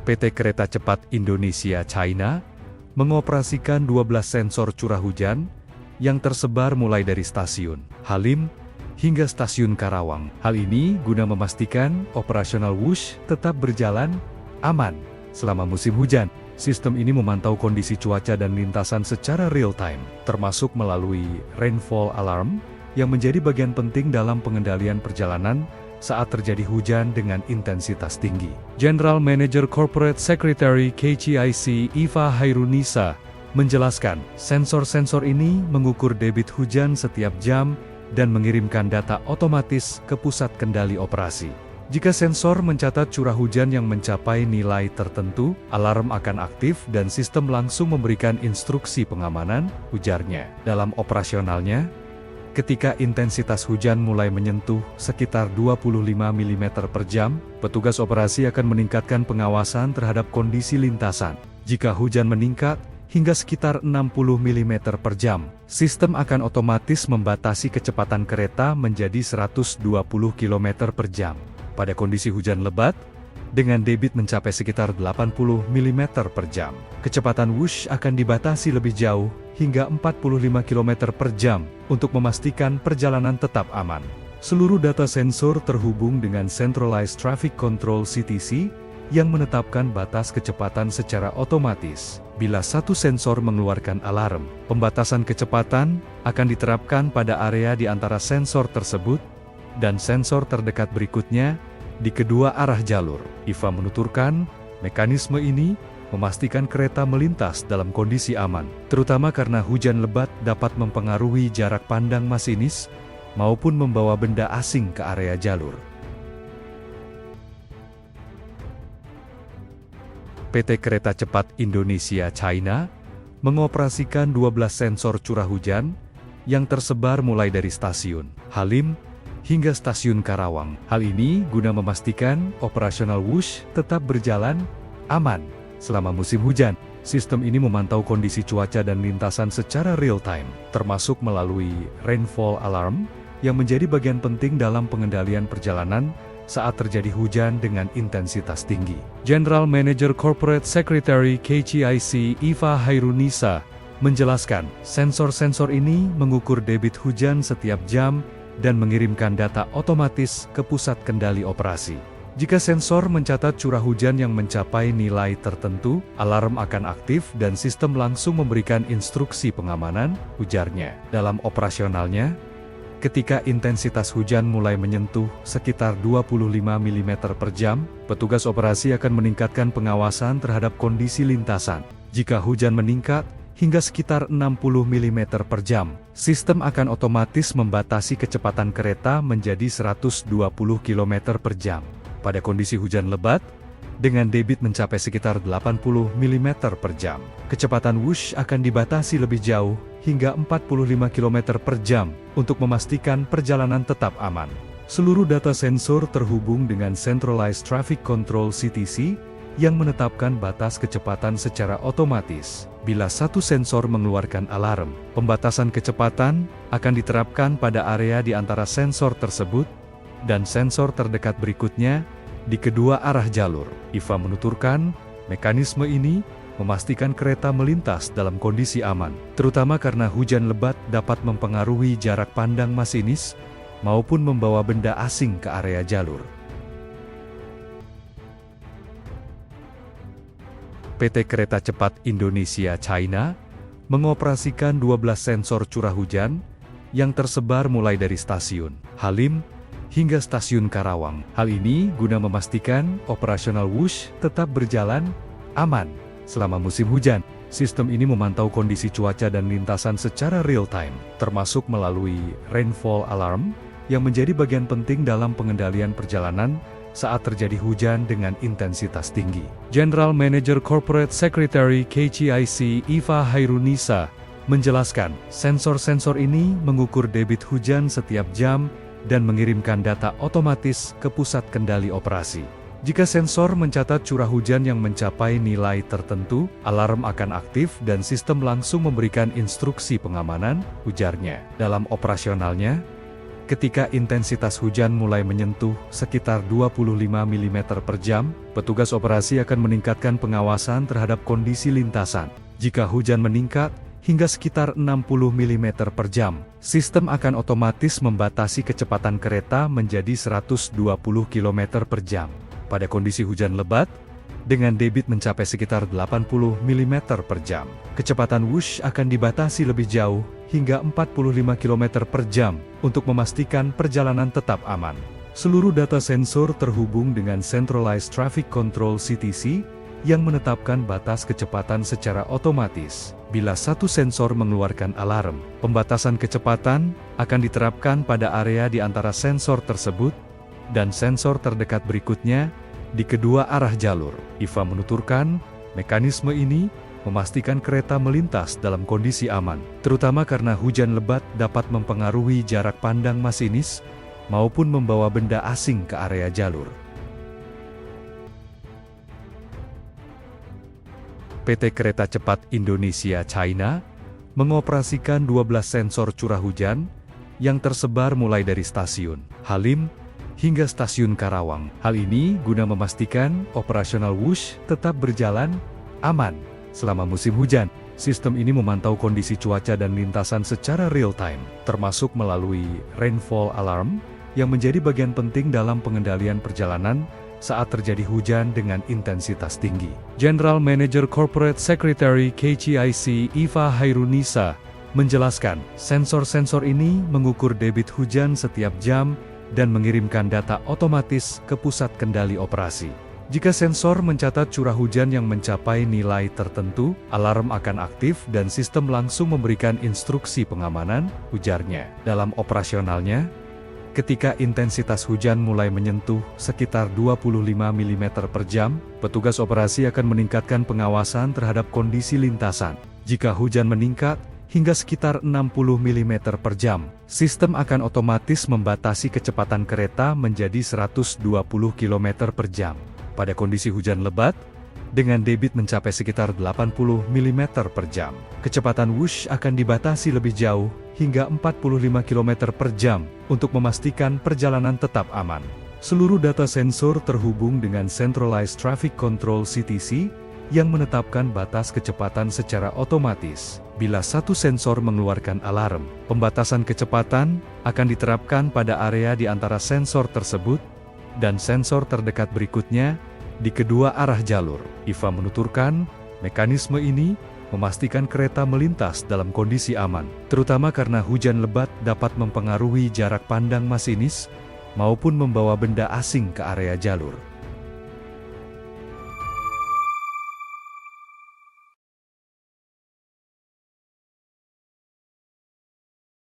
PT Kereta Cepat Indonesia China mengoperasikan 12 sensor curah hujan yang tersebar mulai dari stasiun Halim hingga stasiun Karawang. Hal ini guna memastikan operasional WUSH tetap berjalan aman selama musim hujan. Sistem ini memantau kondisi cuaca dan lintasan secara real-time, termasuk melalui rainfall alarm yang menjadi bagian penting dalam pengendalian perjalanan saat terjadi hujan dengan intensitas tinggi. General Manager Corporate Secretary KCIC Iva Hairunisa menjelaskan, sensor-sensor ini mengukur debit hujan setiap jam dan mengirimkan data otomatis ke pusat kendali operasi. Jika sensor mencatat curah hujan yang mencapai nilai tertentu, alarm akan aktif dan sistem langsung memberikan instruksi pengamanan, ujarnya. Dalam operasionalnya, ketika intensitas hujan mulai menyentuh sekitar 25 mm per jam, petugas operasi akan meningkatkan pengawasan terhadap kondisi lintasan. Jika hujan meningkat hingga sekitar 60 mm per jam, sistem akan otomatis membatasi kecepatan kereta menjadi 120 km per jam. Pada kondisi hujan lebat, dengan debit mencapai sekitar 80 mm per jam, kecepatan WUSH akan dibatasi lebih jauh hingga 45 km per jam untuk memastikan perjalanan tetap aman. Seluruh data sensor terhubung dengan Centralized Traffic Control CTC yang menetapkan batas kecepatan secara otomatis. Bila satu sensor mengeluarkan alarm, pembatasan kecepatan akan diterapkan pada area di antara sensor tersebut dan sensor terdekat berikutnya di kedua arah jalur. Iva menuturkan, mekanisme ini memastikan kereta melintas dalam kondisi aman, terutama karena hujan lebat dapat mempengaruhi jarak pandang masinis maupun membawa benda asing ke area jalur. PT Kereta Cepat Indonesia China mengoperasikan 12 sensor curah hujan yang tersebar mulai dari stasiun Halim hingga stasiun Karawang. Hal ini guna memastikan operasional WUSH tetap berjalan aman selama musim hujan. Sistem ini memantau kondisi cuaca dan lintasan secara real-time, termasuk melalui rainfall alarm yang menjadi bagian penting dalam pengendalian perjalanan saat terjadi hujan dengan intensitas tinggi. General Manager Corporate Secretary KCIC Iva Hairunisa menjelaskan, sensor-sensor ini mengukur debit hujan setiap jam dan mengirimkan data otomatis ke pusat kendali operasi. Jika sensor mencatat curah hujan yang mencapai nilai tertentu, alarm akan aktif dan sistem langsung memberikan instruksi pengamanan, ujarnya. Dalam operasionalnya, ketika intensitas hujan mulai menyentuh sekitar 25 mm per jam, petugas operasi akan meningkatkan pengawasan terhadap kondisi lintasan. Jika hujan meningkat hingga sekitar 60 mm per jam, sistem akan otomatis membatasi kecepatan kereta menjadi 120 km per jam. Pada kondisi hujan lebat, dengan debit mencapai sekitar 80 mm per jam, kecepatan WUSH akan dibatasi lebih jauh hingga 45 km per jam untuk memastikan perjalanan tetap aman. Seluruh data sensor terhubung dengan Centralized Traffic Control CTC yang menetapkan batas kecepatan secara otomatis. Bila satu sensor mengeluarkan alarm, pembatasan kecepatan akan diterapkan pada area di antara sensor tersebut dan sensor terdekat berikutnya di kedua arah jalur. Iva menuturkan, mekanisme ini memastikan kereta melintas dalam kondisi aman, terutama karena hujan lebat dapat mempengaruhi jarak pandang masinis maupun membawa benda asing ke area jalur. PT Kereta Cepat Indonesia China mengoperasikan 12 sensor curah hujan yang tersebar mulai dari stasiun Halim hingga stasiun Karawang. Hal ini guna memastikan operasional WUSH tetap berjalan aman selama musim hujan. Sistem ini memantau kondisi cuaca dan lintasan secara real-time, termasuk melalui rainfall alarm yang menjadi bagian penting dalam pengendalian perjalanan saat terjadi hujan dengan intensitas tinggi. General Manager Corporate Secretary KCIC Iva Hairunisa menjelaskan, sensor-sensor ini mengukur debit hujan setiap jam dan mengirimkan data otomatis ke pusat kendali operasi. Jika sensor mencatat curah hujan yang mencapai nilai tertentu, alarm akan aktif dan sistem langsung memberikan instruksi pengamanan, ujarnya. Dalam operasionalnya, Ketika intensitas hujan mulai menyentuh sekitar 25 mm per jam, petugas operasi akan meningkatkan pengawasan terhadap kondisi lintasan. Jika hujan meningkat hingga sekitar 60 mm per jam, sistem akan otomatis membatasi kecepatan kereta menjadi 120 km per jam. Pada kondisi hujan lebat, dengan debit mencapai sekitar 80 mm per jam, kecepatan wush akan dibatasi lebih jauh hingga 45 km per jam untuk memastikan perjalanan tetap aman. Seluruh data sensor terhubung dengan Centralized Traffic Control (CTC) yang menetapkan batas kecepatan secara otomatis. Bila satu sensor mengeluarkan alarm, pembatasan kecepatan akan diterapkan pada area di antara sensor tersebut dan sensor terdekat berikutnya di kedua arah jalur. IFA menuturkan, mekanisme ini memastikan kereta melintas dalam kondisi aman, terutama karena hujan lebat dapat mempengaruhi jarak pandang masinis maupun membawa benda asing ke area jalur. PT Kereta Cepat Indonesia China mengoperasikan 12 sensor curah hujan yang tersebar mulai dari stasiun Halim hingga stasiun Karawang. Hal ini guna memastikan operasional wush tetap berjalan aman selama musim hujan. Sistem ini memantau kondisi cuaca dan lintasan secara real-time, termasuk melalui rainfall alarm, yang menjadi bagian penting dalam pengendalian perjalanan saat terjadi hujan dengan intensitas tinggi. General Manager Corporate Secretary KCIC Iva Hairunisa menjelaskan, sensor-sensor ini mengukur debit hujan setiap jam dan mengirimkan data otomatis ke pusat kendali operasi. Jika sensor mencatat curah hujan yang mencapai nilai tertentu, alarm akan aktif dan sistem langsung memberikan instruksi pengamanan, ujarnya. Dalam operasionalnya, ketika intensitas hujan mulai menyentuh sekitar 25 mm per jam, petugas operasi akan meningkatkan pengawasan terhadap kondisi lintasan. Jika hujan meningkat hingga sekitar 60 mm per jam, sistem akan otomatis membatasi kecepatan kereta menjadi 120 km per jam. Pada kondisi hujan lebat, dengan debit mencapai sekitar 80 mm per jam, kecepatan wush akan dibatasi lebih jauh hingga 45 km per jam untuk memastikan perjalanan tetap aman. Seluruh data sensor terhubung dengan Centralized Traffic Control (CTC) yang menetapkan batas kecepatan secara otomatis. Bila satu sensor mengeluarkan alarm, pembatasan kecepatan akan diterapkan pada area di antara sensor tersebut dan sensor terdekat berikutnya di kedua arah jalur. IFA menuturkan, mekanisme ini memastikan kereta melintas dalam kondisi aman, terutama karena hujan lebat dapat mempengaruhi jarak pandang masinis maupun membawa benda asing ke area jalur.